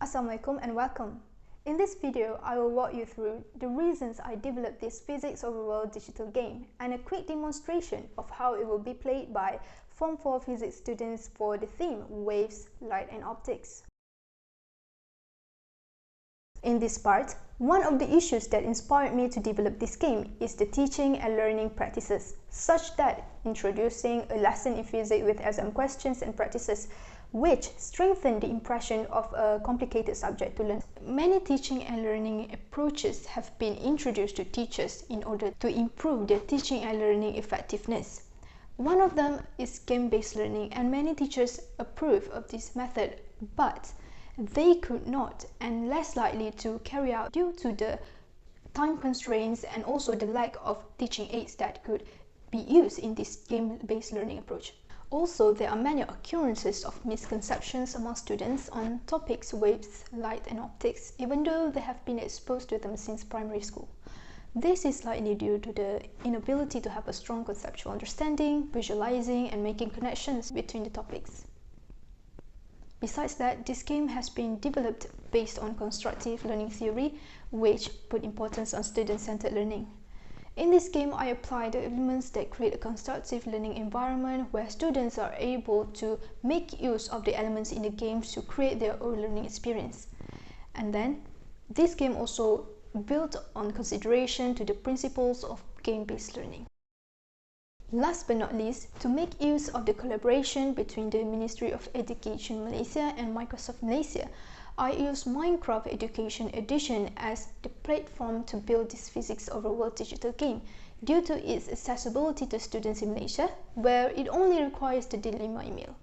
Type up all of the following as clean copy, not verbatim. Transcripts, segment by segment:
Assalamualaikum and welcome. In this video, I will walk you through the reasons I developed this Physics Overworld digital game and a quick demonstration of how it will be played by Form 4 Physics students for the theme Waves, Light and Optics. In this part, one of the issues that inspired me to develop this game is the teaching and learning practices, such that introducing a lesson in physics with exam questions and practices which strengthen the impression of a complicated subject to learn. Many teaching and learning approaches have been introduced to teachers in order to improve their teaching and learning effectiveness. One of them is game-based learning, and many teachers approve of this method, but they could not and less likely to carry out due to the time constraints and also the lack of teaching aids that could be used in this game-based learning approach. Also, there are many occurrences of misconceptions among students on topics waves, light and optics, even though they have been exposed to them since primary school. This is likely due to the inability to have a strong conceptual understanding, visualizing and making connections between the topics. Besides that, this game has been developed based on constructive learning theory, which put importance on student-centered learning. In this game, I apply the elements that create a constructive learning environment where students are able to make use of the elements in the game to create their own learning experience. And then, this game also built on consideration to the principles of game-based learning. Last but not least, to make use of the collaboration between the Ministry of Education Malaysia and Microsoft Malaysia, I use Minecraft Education Edition as the platform to build this Physics Overworld digital game due to its accessibility to students in Malaysia, where it only requires the dilemma email.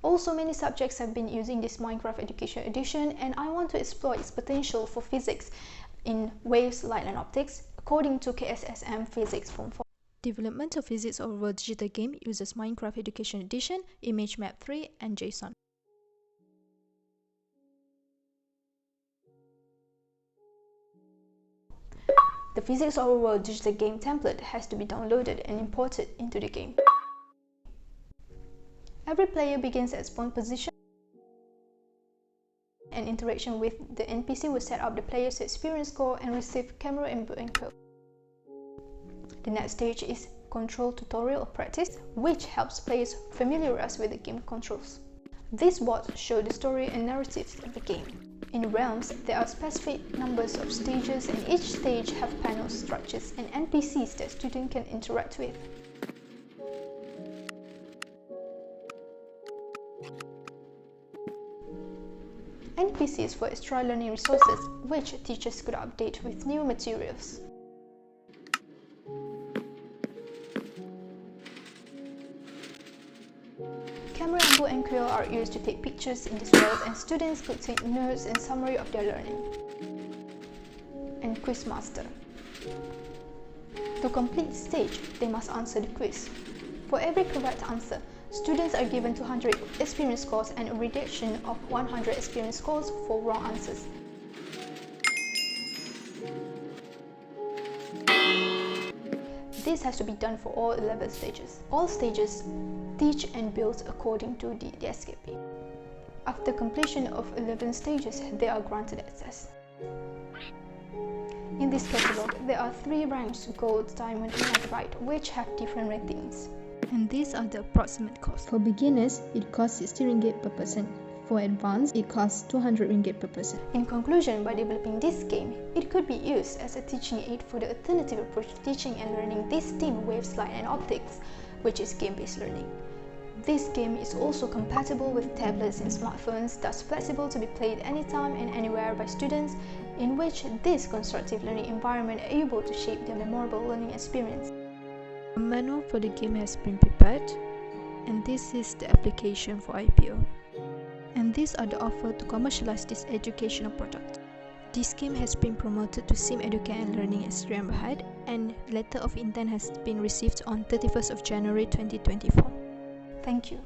Also, many subjects have been using this Minecraft Education Edition, and I want to explore its potential for physics in waves, light and optics according to KSSM Physics Form 4. Development of Physics Overworld digital game uses Minecraft Education Edition, ImageMap 3 and JSON. The Physics Overworld digital game template has to be downloaded and imported into the game. Every player begins at spawn position, and interaction with the NPC will set up the player's experience score and receive camera input and code. The next stage is control tutorial or practice, which helps players familiarize with the game controls. These boards show the story and narratives of the game. In realms, there are specific numbers of stages, and each stage have panel structures and NPCs that students can interact with. NPCs for extra learning resources, which teachers could update with new materials. Camera input and QR are used to take pictures in this world, and students could take notes and summary of their learning. And Quizmaster. To complete the stage, they must answer the quiz. For every correct answer, students are given 200 experience scores and a reduction of 100 experience scores for wrong answers. This has to be done for all 11 stages. All stages teach and build according to the SKP. After completion of 11 stages, they are granted access. In this catalogue, there are 3 ranks: Gold, Diamond and Netherite, which have different ratings. And these are the approximate costs. For beginners, it costs 60 ringgit per person. For advanced, it costs 200 ringgit per person. In conclusion, by developing this game, it could be used as a teaching aid for the alternative approach to teaching and learning this theme waves, light and optics, which is game-based learning. This game is also compatible with tablets and smartphones, thus flexible to be played anytime and anywhere by students, in which this constructive learning environment are able to shape their memorable learning experience. A manual for the game has been prepared, and this is the application for IPO. And these are the offer to commercialize this educational product. This game has been promoted to Sim Educate and Learning at Sri Berhad, and letter of intent has been received on 31st of January 2024. Thank you.